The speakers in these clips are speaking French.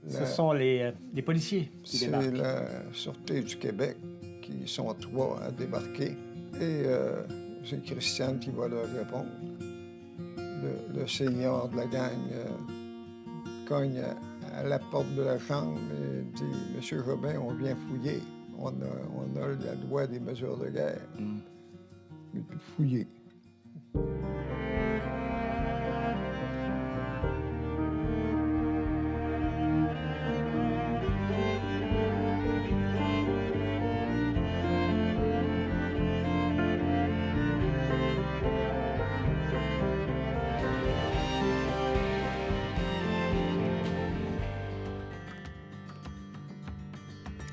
Ce sont les policiers qui débarquent. C'est la Sûreté du Québec qui sont 3 à débarquer. Et c'est Christiane qui va leur répondre. Le senior de la gang cogne à la porte de la chambre et dit « Monsieur Jobin, on vient fouiller. On a la loi des mesures de guerre. Et puis fouiller.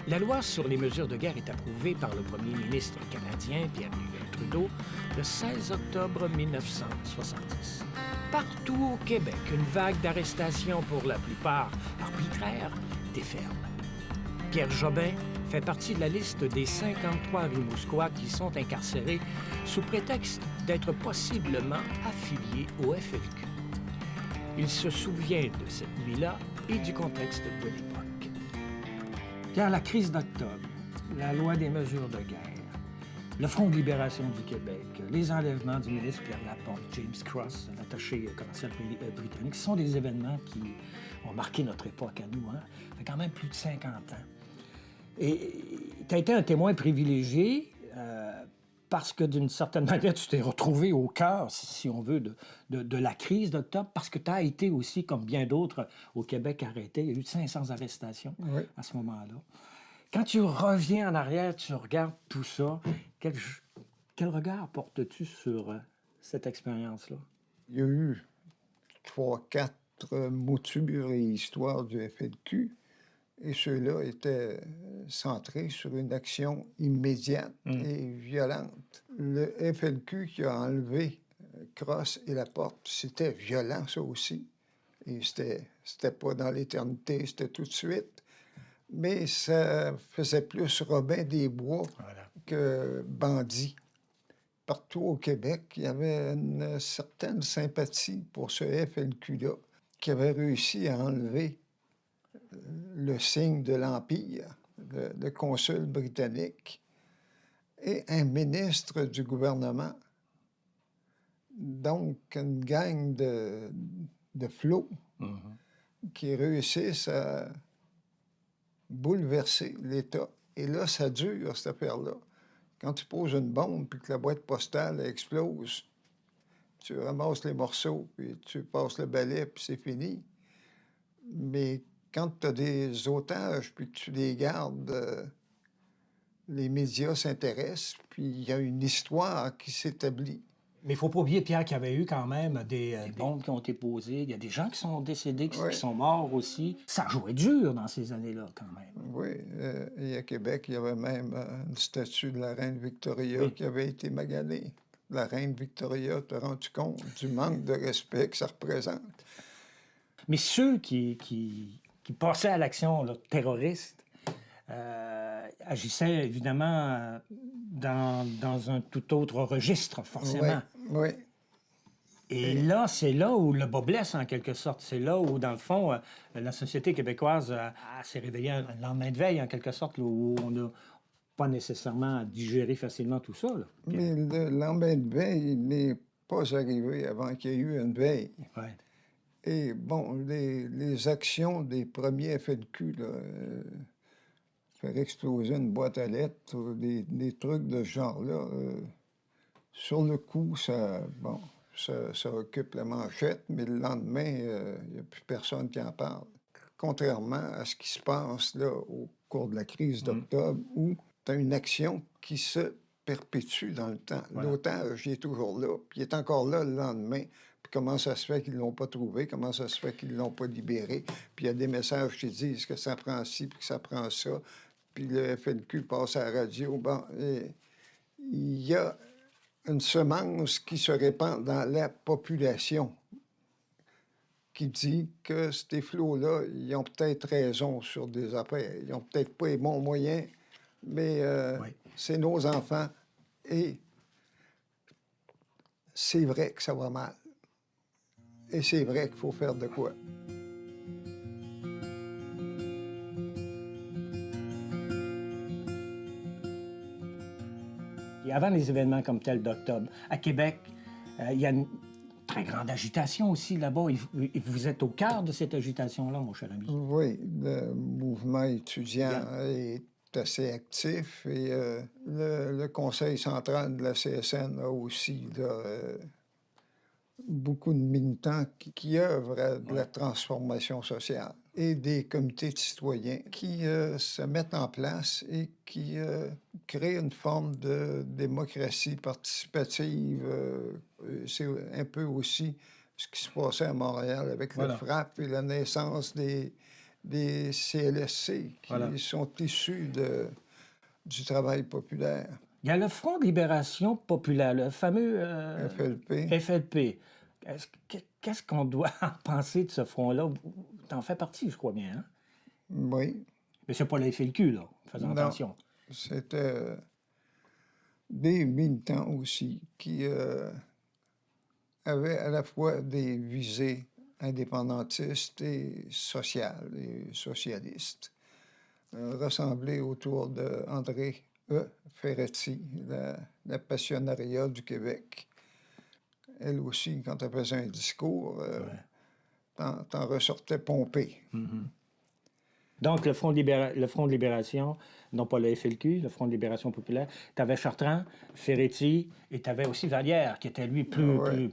La loi sur les mesures de guerre est approuvée par le premier ministre canadien, Pierre-Elliott Trudeau, le 16 octobre 1970. Partout au Québec, une vague d'arrestations, pour la plupart arbitraires, déferle. Pierre Jobin fait partie de la liste des 53 Rimouskois qui sont incarcérés sous prétexte d'être possiblement affiliés au FLQ. Il se souvient de cette nuit-là et du contexte de l'époque. Car la crise d'octobre, la loi des mesures de guerre, le Front de libération du Québec, les enlèvements du ministre Pierre Laporte, James Cross, l'attaché commercial britannique, sont des événements qui ont marqué notre époque à nous. Ça fait quand même plus de 50 ans. Et tu as été un témoin privilégié parce que, d'une certaine manière, tu t'es retrouvé au cœur, si on veut, de la crise d'octobre, parce que tu as été aussi, comme bien d'autres au Québec, arrêté. Il y a eu 500 arrestations à ce moment-là. Quand tu reviens en arrière, tu regardes tout ça, quel regard portes-tu sur cette expérience-là? Il y a eu 3, 4 moutures et histoires du FLQ. Et ceux-là étaient centrés sur une action immédiate et violente. Le FLQ qui a enlevé Cross et Laporte, c'était violent, ça aussi. Et c'était pas dans l'éternité, c'était tout de suite. Mais ça faisait plus Robin des Bois que bandit. Partout au Québec, il y avait une certaine sympathie pour ce FLQ-là qui avait réussi à enlever le signe de l'Empire, le consul britannique, et un ministre du gouvernement. Donc, une gang de flots qui réussissent à bouleverser l'État. Et là, ça dure, cette affaire-là. Quand tu poses une bombe puis que la boîte postale explose, tu ramasses les morceaux, puis tu passes le balai, puis c'est fini. Mais quand tu as des otages, puis que tu les gardes, les médias s'intéressent, puis il y a une histoire qui s'établit. Mais il ne faut pas oublier, Pierre, qu'il y avait eu quand même des bombes qui ont été posées. Il y a des gens qui sont décédés, qui sont morts aussi. Ça jouait dur dans ces années-là, quand même. Oui. Et à Québec, il y avait même une statue de la reine Victoria qui avait été maganée. La reine Victoria, t'as rendu compte du manque de respect que ça représente? Mais ceux qui passaient à l'action terroriste agissaient évidemment dans un tout autre registre, forcément. Oui. Et là, c'est là où le bas blesse, en quelque sorte. C'est là où, dans le fond, la société québécoise s'est réveillée le lendemain de veille, en quelque sorte, là, où on n'a pas nécessairement digéré facilement tout ça. Là. Mais le lendemain de veille n'est pas arrivé avant qu'il y ait eu une veille. Ouais. Et bon, les actions des premiers FLQ, là, faire exploser une boîte à lettres, des trucs de ce genre-là, sur le coup, ça occupe la manchette, mais le lendemain, il n'y a plus personne qui en parle. Contrairement à ce qui se passe là, au cours de la crise d'octobre, où tu as une action qui se perpétue dans le temps. Voilà. L'otage, il est toujours là, puis il est encore là le lendemain. Puis comment ça se fait qu'ils ne l'ont pas trouvé? Comment ça se fait qu'ils ne l'ont pas libéré? Puis il y a des messages qui disent que ça prend ci, puis que ça prend ça. Puis le FLQ passe à la radio. Bon, il y a une semence qui se répand dans la population qui dit que ces flots-là, ils ont peut-être raison sur des affaires. Ils n'ont peut-être pas les bons moyens, mais c'est nos enfants. Et c'est vrai que ça va mal. Et c'est vrai qu'il faut faire de quoi. Et avant les événements comme tels d'octobre, à Québec, il y a une très grande agitation aussi là-bas. Et vous êtes au cœur de cette agitation-là, mon cher ami. Oui, le mouvement étudiant Bien. est assez actif et le Conseil central de la CSN a aussi là, beaucoup de militants qui œuvrent à de la Ouais. transformation sociale et des comités de citoyens qui se mettent en place et qui créent une forme de démocratie participative. C'est un peu aussi ce qui se passait à Montréal avec le Voilà. FRAP et la naissance des CLSC Voilà. qui sont issus du travail populaire. Il y a le Front de libération populaire, le fameux FLP. FLP. Qu'est-ce qu'on doit en penser de ce front-là? T'en fais partie, je crois bien, hein? Oui. Mais c'est pas la FLQ, là. Faisons Non, attention. c'était des militants aussi qui avaient à la fois des visées indépendantistes et sociales et socialistes, rassemblés autour de André E. Ferretti, la passionnariat du Québec. Elle aussi, quand elle faisait un discours, t'en ressortais pompé. Donc, le Front de libération, non pas le FLQ, le Front de libération populaire, tu avais Chartrand, Ferretti, et tu avais aussi Vallière, qui était, lui, Oui,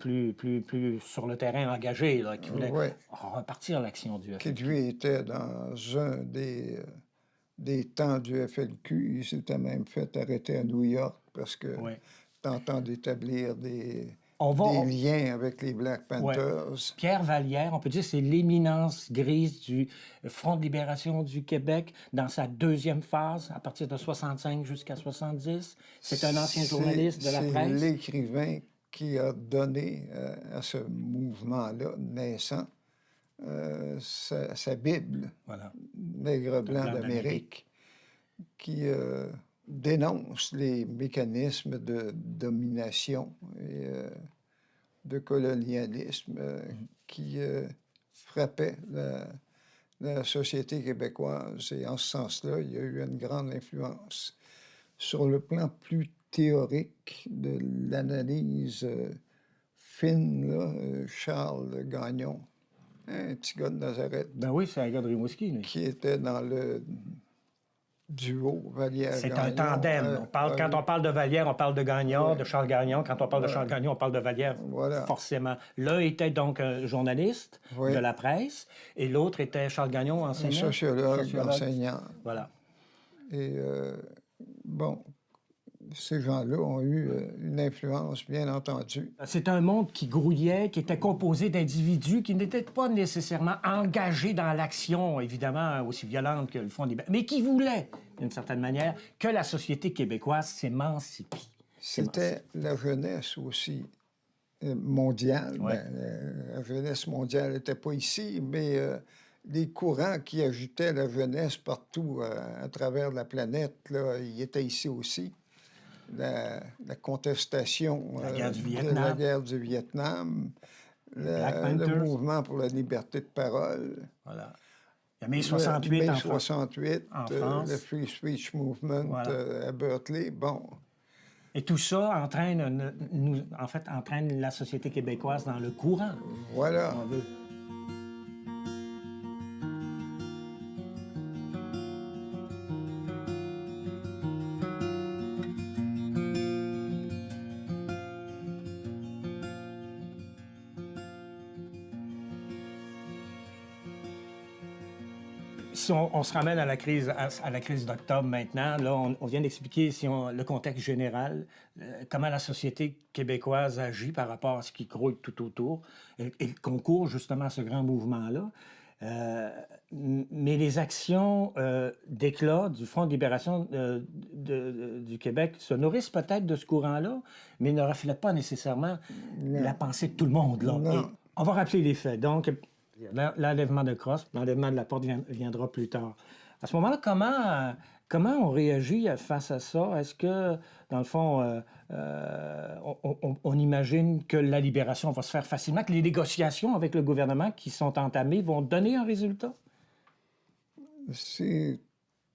plus sur le terrain engagé, là, qui voulait oui, repartir l'action du qui FLQ. lui était dans un des temps du FLQ. Il s'était même fait arrêter à New York parce que Oui. tentant d'établir On va... des liens avec les Black Ouais. Panthers. Pierre Vallière, on peut dire que c'est l'éminence grise du Front de libération du Québec dans sa deuxième phase, à partir de 65 jusqu'à 70. C'est un ancien journaliste de la C'est presse. l'écrivain qui a donné à ce mouvement-là naissant sa Bible, Voilà. Nègre blanc Blanc d'Amérique, qui dénonce les mécanismes de domination et de colonialisme qui frappaient la société québécoise. Et en ce sens-là, il y a eu une grande influence. Sur le plan plus théorique de l'analyse fine, là, Charles Gagnon, un petit gars de Nazareth, Ben oui, c'est un gars de Rimouski, lui. qui était dans le duo Vallière-Gagnon. C'est un tandem. Quand on parle de Vallière, on parle de Gagnon, Ouais. de Charles Gagnon. Quand on parle de Ouais. Charles Gagnon, on parle de Vallière, Voilà. forcément. L'un était donc un journaliste Oui. de la presse et l'autre était Charles Gagnon, Un enseignant. sociologue, enseignant. Voilà. Et bon, ces gens-là ont eu une influence, bien entendu. C'est un monde qui grouillait, qui était composé d'individus qui n'étaient pas nécessairement engagés dans l'action, évidemment, aussi violente que le Front libéral, mais qui voulaient, d'une certaine manière, que la société québécoise s'émancipe. C'était la jeunesse aussi mondiale. Ouais. La jeunesse mondiale n'était pas ici, mais les courants qui agitaient la jeunesse partout à travers la planète, là, ils étaient ici aussi. La contestation La guerre du de Vietnam. la guerre du Vietnam, Black le Panthers. mouvement pour la liberté de parole. Voilà. Il y a mai 68 mai en 68, en France. le Free Speech Movement Voilà. à Berkeley. Bon, Et tout ça entraîne la société québécoise dans le courant. voilà. Si on veut. Si on se ramène à la crise d'octobre maintenant, là, on vient d'expliquer le contexte général, comment la société québécoise agit par rapport à ce qui grouille tout autour, et concourt justement à ce grand mouvement-là. Mais les actions d'éclat du Front de libération du Québec se nourrissent peut-être de ce courant-là, mais ne reflètent pas nécessairement la pensée de tout le monde. Là. Non. Et on va rappeler les faits. Donc, l'enlèvement de Crosse, l'enlèvement de la porte viendra plus tard. À ce moment-là, comment on réagit face à ça? Est-ce que, dans le fond, on imagine que la libération va se faire facilement, que les négociations avec le gouvernement qui sont entamées vont donner un résultat? C'est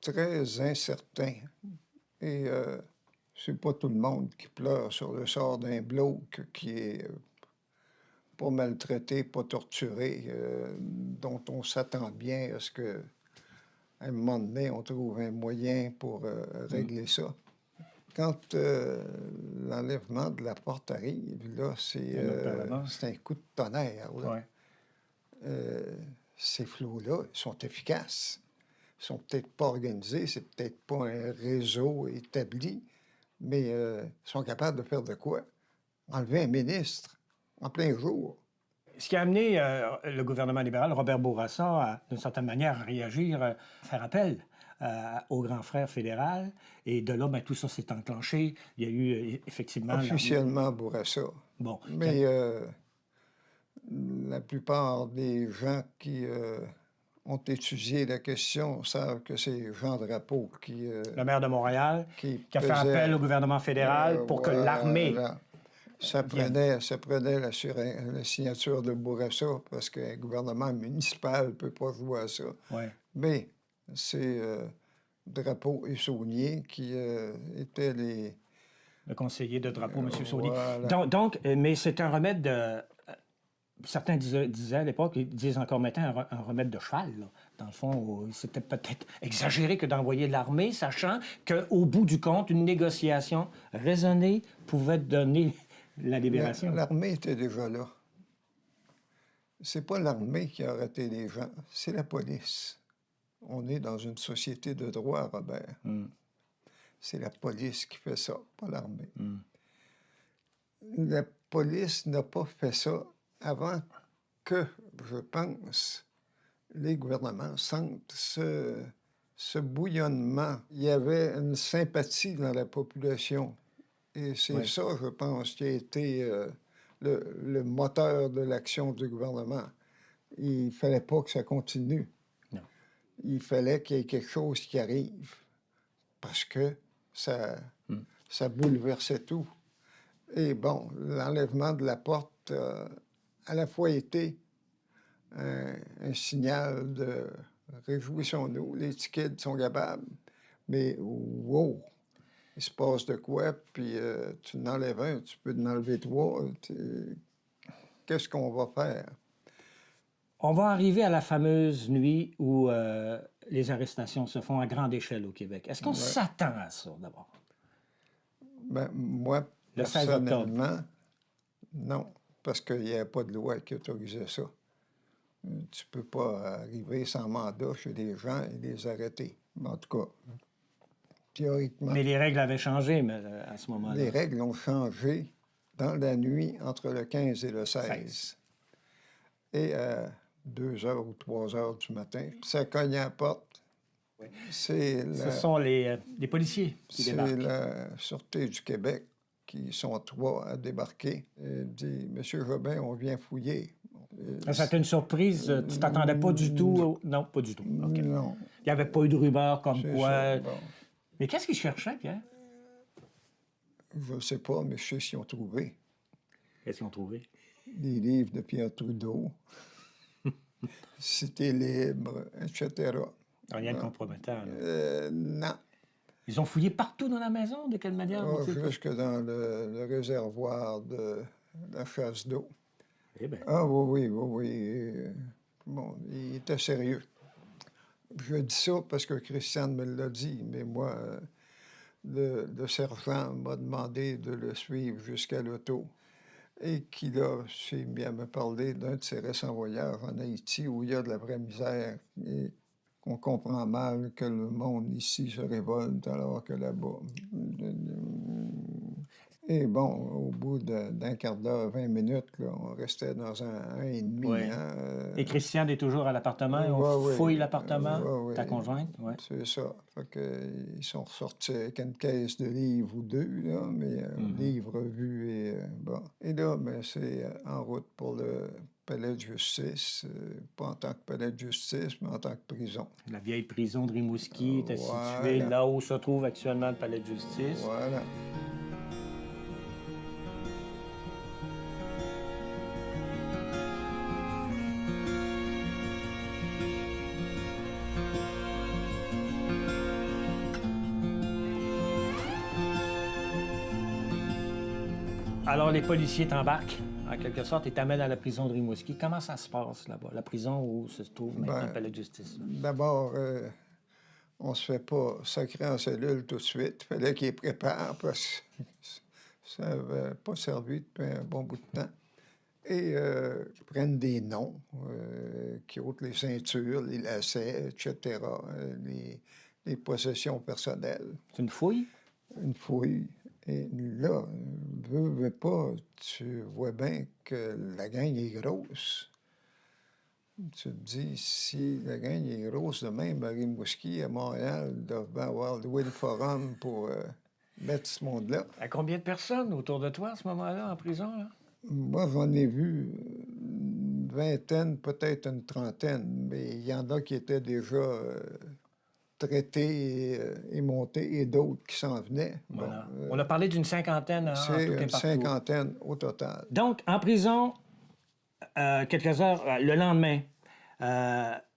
très incertain. Et c'est pas tout le monde qui pleure sur le sort d'un bloc qui est pas maltraité, pas torturé, dont on s'attend bien à ce que à un moment donné, on trouve un moyen pour régler ça. Quand l'enlèvement de la porte arrive, là, c'est un coup de tonnerre. Là. Ouais. Ces flots-là sont efficaces. Ils sont peut-être pas organisés, c'est peut-être pas un réseau établi, mais ils sont capables de faire de quoi? Enlever un ministre en plein jour. Ce qui a amené le gouvernement libéral, Robert Bourassa, à, d'une certaine manière, à réagir, à faire appel au grand frère fédéral. Et de là, tout ça s'est enclenché. Il y a eu effectivement... Officiellement, Bourassa. Bon. Mais la plupart des gens qui ont étudié la question savent que c'est Jean Drapeau qui... le maire de Montréal, qui a fait pesait, appel au gouvernement fédéral pour que l'armée... Ça prenait la signature de Bourassa parce qu'un gouvernement municipal ne peut pas jouer à ça. Ouais. Mais c'est Drapeau et Saunier qui étaient les... Le conseiller de Drapeau, M. Saunier. Voilà. Donc, mais c'est un remède de... Certains disaient à l'époque, ils disent encore maintenant, un remède de cheval. Là. Dans le fond, c'était peut-être exagéré que d'envoyer l'armée, sachant qu'au bout du compte, une négociation raisonnée pouvait donner la libération. L'armée était déjà là. C'est pas l'armée qui a arrêté les gens, c'est la police. On est dans une société de droit, Robert. C'est la police qui fait ça, pas l'armée. La police n'a pas fait ça avant que, je pense, les gouvernements sentent ce bouillonnement. Il y avait une sympathie dans la population. Et c'est ça, je pense, qui a été le moteur de l'action du gouvernement. Il ne fallait pas que ça continue. Non. Il fallait qu'il y ait quelque chose qui arrive parce que ça bouleversait tout. Et bon, l'enlèvement de la porte a à la fois été un signal de réjouissons-nous, les petits kids sont capables, mais wow! Il se passe de quoi, puis tu en enlèves un, tu peux en enlever trois. Qu'est-ce qu'on va faire? On va arriver à la fameuse nuit où les arrestations se font à grande échelle au Québec. Est-ce qu'on s'attend à ça, d'abord? Ben, moi, le 16 octobre. personnellement, non, parce qu'il n'y a pas de loi qui autorisait ça. Tu peux pas arriver sans mandat chez des gens et les arrêter. En tout cas, théoriquement. Mais les règles avaient changé à ce moment-là. Les règles ont changé dans la nuit entre le 15 et le 16. Et à 2 heures ou 3 heures du matin, ça cogne à la porte. Oui. Ce sont les policiers qui débarquent. C'est la Sûreté du Québec qui sont 3 à débarquer. Elle dit « Monsieur Jobin, on vient fouiller. » Ça a été une surprise? Tu t'attendais pas du tout? Non, pas du tout. Okay. Non. Il n'y avait pas eu de rumeur comme quoi... Ça, bon. Mais qu'est-ce qu'ils cherchaient, Pierre? Je ne sais pas, mais je sais ce qu'ils ont trouvé. Qu'est-ce qu'ils ont trouvé? Des livres de Pierre Trudeau, Cité libre, etc. Rien de compromettant. Non. Ils ont fouillé partout dans la maison? De quelle manière? Jusque dans le réservoir de la chasse d'eau. Eh bien. Ah oui. Bon, il était sérieux. Je dis ça parce que Christiane me l'a dit, mais moi, le sergent m'a demandé de le suivre jusqu'à l'auto. Et qui, là, s'est mis à me parler d'un de ses récents voyages en Haïti où il y a de la vraie misère et qu'on comprend mal que le monde ici se révolte alors que là-bas... Et bon, au bout d'un quart d'heure, 20 minutes, là, on restait dans un et demi. Oui. Et Christiane est toujours à l'appartement? On fouille l'appartement? Ta conjointe? Oui. C'est ça. Fait que, ils sont ressortis avec une caisse de livres ou deux, là, mais livres vus et bon. Et là, ben, c'est en route pour le palais de justice, pas en tant que palais de justice, mais en tant que prison. La vieille prison de Rimouski était située là où se trouve actuellement le palais de justice. Voilà. Alors, les policiers t'embarquent, en quelque sorte, et t'amènent à la prison de Rimouski. Comment ça se passe là-bas, la prison où se trouve maintenant le palais de justice? Là? D'abord, on se fait pas sacrer en cellule tout de suite. Il fallait qu'ils préparent parce que ça n'avait pas servi depuis un bon bout de temps. Et prennent des noms qui ôtent les ceintures, les lacets, etc., les possessions personnelles. C'est une fouille? Une fouille. Et là, veux pas, tu vois bien que la gang est grosse. Tu te dis, si la gang est grosse de même, à Rimouski, à Montréal, doivent bien avoir loué le forum pour mettre ce monde-là. À combien de personnes autour de toi à ce moment-là, en prison? Là? Moi, j'en ai vu une vingtaine, peut-être une trentaine, mais il y en a qui étaient déjà traités et montés, et d'autres qui s'en venaient. Voilà. Bon, On a parlé d'une cinquantaine en tout c'est et une partout. cinquantaine au total. Donc, en prison, quelques heures, le lendemain,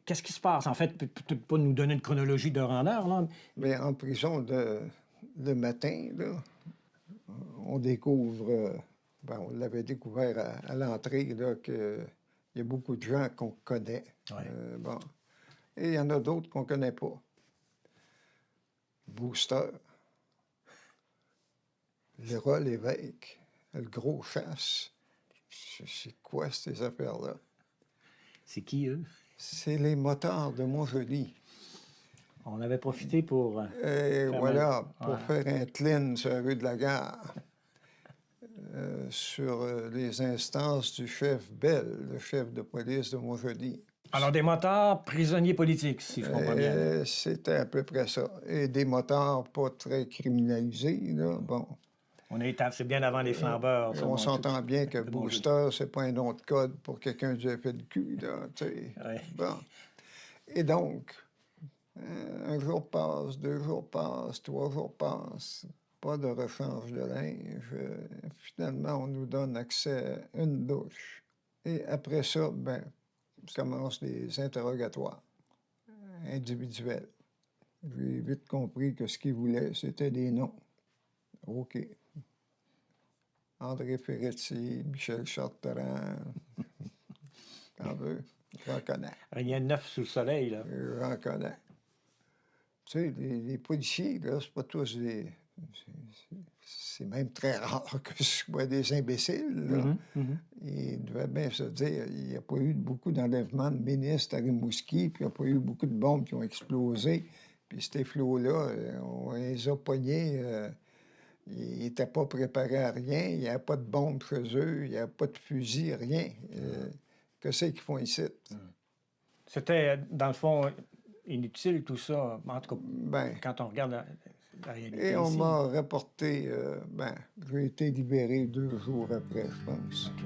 qu'est-ce qui se passe? En fait, peut-être pas nous donner une chronologie d'heure en heure, là. Mais en prison, le matin, là, on découvre, on l'avait découvert à l'entrée, là, qu'il y a beaucoup de gens qu'on connaît. Ouais. Bon. Et il y en a d'autres qu'on ne connaît pas. Booster, Léra Lévesque, le gros chasse. C'est quoi ces affaires-là? C'est qui, eux? C'est les motards de Montjoly. On avait profité pour... Et voilà, pour Ouais. faire un clean sur la rue de la Gare, sur les instances du chef Bell, le chef de police de Montjoly. Alors, des motards prisonniers politiques, si je comprends bien. C'était à peu près ça. Et des motards pas très criminalisés, là, bon. C'est bien avant les flambeurs. ça, On bon, s'entend bien que bon Booster, c'est pas un nom de code pour quelqu'un du FLQ, là, tu sais. Ouais. Bon. Et donc, un jour passe, 2 jours passent, 3 jours passent, pas de rechange de linge. Finalement, on nous donne accès à une douche. Et après ça, commencent les interrogatoires individuels. J'ai vite compris que ce qu'ils voulaient, c'était des noms. OK. André Ferretti, Michel Chartrand. T'en veux? J'en connais. Rien de neuf sous le soleil, là. J'en connais. Tu sais, les policiers, là, c'est pas tous des... C'est même très rare que ce soit des imbéciles, là. Ils devaient bien se dire, il n'y a pas eu beaucoup d'enlèvements de ministres à Rimouski, puis il n'y a pas eu beaucoup de bombes qui ont explosé. Puis ces flots-là, on les a pognés. Ils n'étaient pas préparés à rien. Il n'y avait pas de bombes chez eux. Il n'y avait pas de fusil, rien. Que c'est qu'ils font ici? C'était, dans le fond, inutile tout ça, en tout cas, Ben, quand on regarde la réalité et on ici. m'a rapporté, j'ai été libéré 2 jours après, je pense. OK.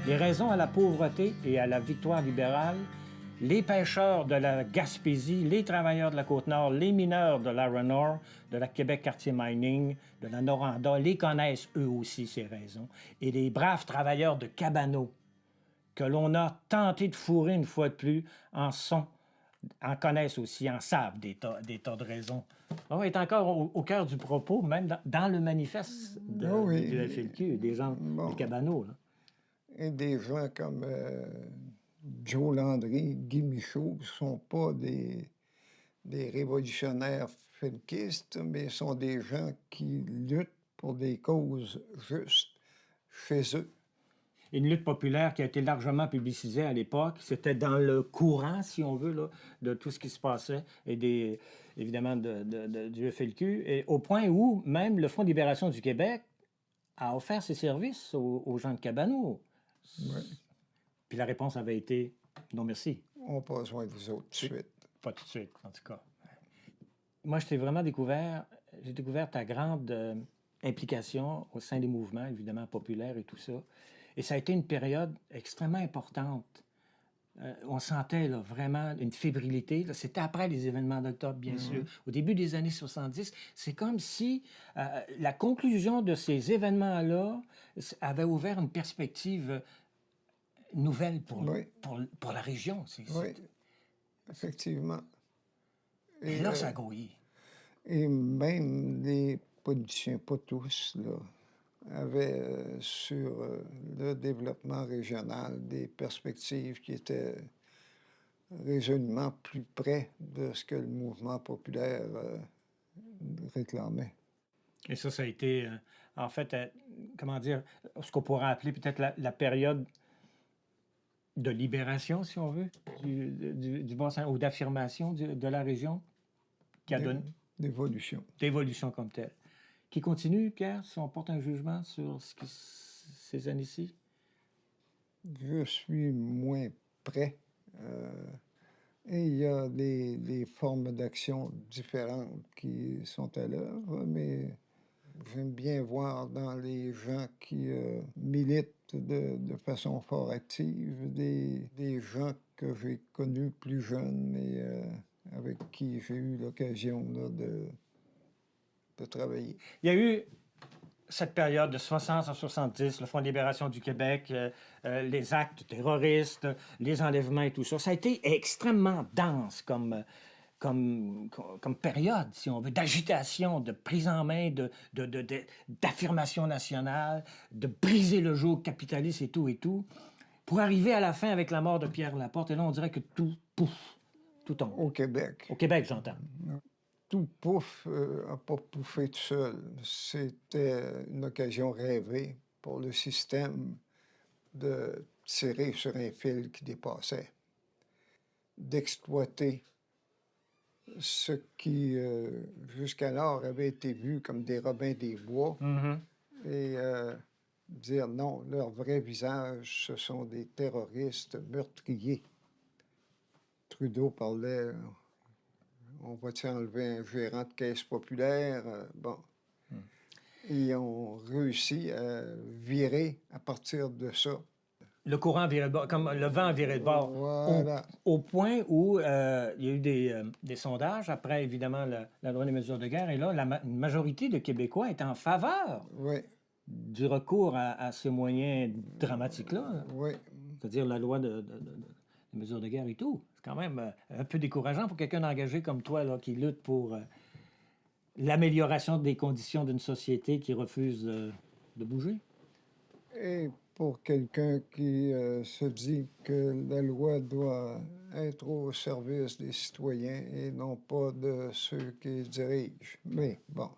Les raisons à la pauvreté et à la victoire libérale, les pêcheurs de la Gaspésie, les travailleurs de la Côte-Nord, les mineurs de l'Iron de la Québec Quartier Mining, de la Noranda, les connaissent eux aussi, ces raisons. Et les braves travailleurs de Cabano, que l'on a tenté de fourrer une fois de plus, en connaissent aussi, en savent des tas de raisons. On est encore au cœur du propos, même dans le manifeste du FLQ, des gens de Cabano, là. Et des gens comme Joe Landry, Guy Michaud, ne sont pas des révolutionnaires felkistes, mais sont des gens qui luttent pour des causes justes chez eux. Une lutte populaire qui a été largement publicisée à l'époque. C'était dans le courant, si on veut, là, de tout ce qui se passait, et évidemment du FLQ, et au point où même le Fonds de libération du Québec a offert ses services aux gens de Cabano. Ouais. Puis la réponse avait été « non, merci ». On n'a pas besoin de vous autres tout de suite. Pas tout de suite, en tout cas. Moi, j'ai découvert ta grande implication au sein des mouvements, évidemment, populaires et tout ça. Et ça a été une période extrêmement importante. On sentait là, vraiment une fébrilité. Là. C'était après les événements d'octobre, bien sûr. Au début des années 70, c'est comme si la conclusion de ces événements-là avait ouvert une perspective nouvelle pour la région. Oui. effectivement. Et là, ça a grouillé. Et même les politiciens, pas tous, là, avaient sur le développement régional des perspectives qui étaient résolument plus près de ce que le mouvement populaire réclamait. Et ça a été, en fait, comment dire, ce qu'on pourrait appeler peut-être la période de libération, si on veut, du Bas-Saint, ou d'affirmation de la région, qui a donné D'évolution. d'évolution comme telle. Qui continue, Pierre, si on porte un jugement sur ces années-ci? Je suis moins près. Et il y a des formes d'action différentes qui sont à l'œuvre, mais j'aime bien voir dans les gens qui militent de façon fort active des gens que j'ai connus plus jeunes et avec qui j'ai eu l'occasion là, de travailler. Il y a eu cette période de 60 à 70, le Front de libération du Québec, les actes terroristes, les enlèvements et tout ça. Ça a été extrêmement dense comme période, si on veut, d'agitation, de prise en main, d'affirmation nationale, de briser le joug capitaliste et tout, pour arriver à la fin avec la mort de Pierre Laporte. Et là, on dirait que tout, pouf, tout tombe. Au Québec. Au Québec, j'entends. Tout pouf n'a pas pouffé tout seul. C'était une occasion rêvée pour le système de tirer sur un fil qui dépassait, d'exploiter ce qui, jusqu'alors, avait été vu comme des Robins des Bois, et dire non, leur vrai visage, ce sont des terroristes meurtriers. Trudeau parlait, on va-tu enlever un gérant de caisse populaire? Bon. Ils ont réussi à virer à partir de ça. Le courant virait de bord, comme le vent virait de bord. Voilà. Au point où il y a eu des sondages, après, évidemment, la loi des mesures de guerre, et là, une majorité de Québécois est en faveur Oui, du recours à ces moyens dramatiques-là, oui. c'est-à-dire la loi des mesures de guerre et tout. C'est quand même un peu décourageant pour quelqu'un engagé comme toi, là, qui lutte pour l'amélioration des conditions d'une société qui refuse de bouger. Et pour quelqu'un qui se dit que la loi doit être au service des citoyens et non pas de ceux qui dirigent. Mais bon,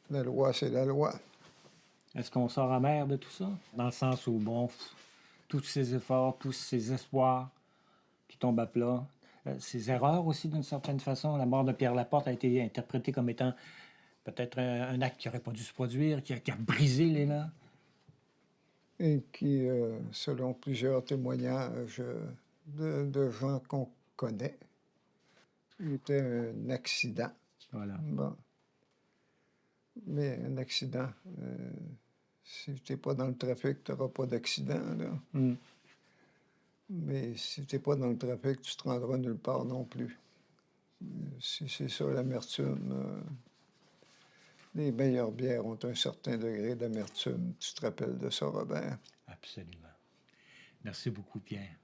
la loi, c'est la loi. Est-ce qu'on sort amer de tout ça? Dans le sens où, bon, tous ces efforts, tous ces espoirs qui tombent à plat, ces erreurs aussi, d'une certaine façon. La mort de Pierre Laporte a été interprétée comme étant peut-être un acte qui n'aurait pas dû se produire, qui a brisé l'élan. Et qui, selon plusieurs témoignages de gens qu'on connaît, était un accident. Voilà. Bon. Mais un accident, si tu n'es pas dans le trafic, tu n'auras pas d'accident, là. Mais si tu n'es pas dans le trafic, tu ne te rendras nulle part non plus. Si c'est ça l'amertume, les meilleures bières ont un certain degré d'amertume. Tu te rappelles de ça, Robert? Absolument. Merci beaucoup, Pierre.